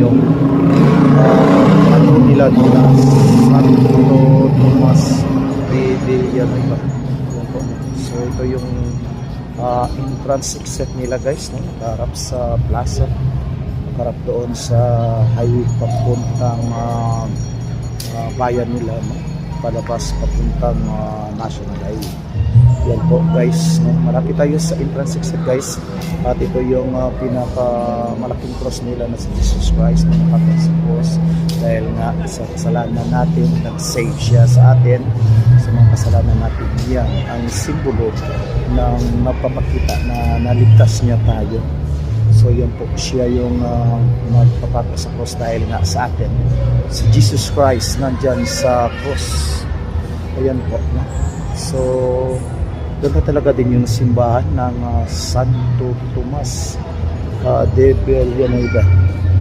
yung ano nila nila Santo Tomas de Villanueva. Yan po. So ito yung entrance exit nila guys, no? Nakaharap sa plaza, nakaharap doon sa highway papuntang bayan nila, no? Palabas papuntang national highway. Yan po guys, no? Malapit tayo sa entrance exit guys, at ito yung pinaka malaking cross nila na si Jesus Christ na nakapag sa cross dahil nga sa kasalanan natin nag-save siya sa atin, sa mga kasalanan natin. Yan ang simbolo ng napapakita na naligtas niya tayo. So yan po, siya yung nagpapako sa cross dahil nga sa atin. Si Jesus Christ nandyan sa cross. Ayan po, no? So doon pa talaga din yung simbahan ng Santo Tomas de Villanueva.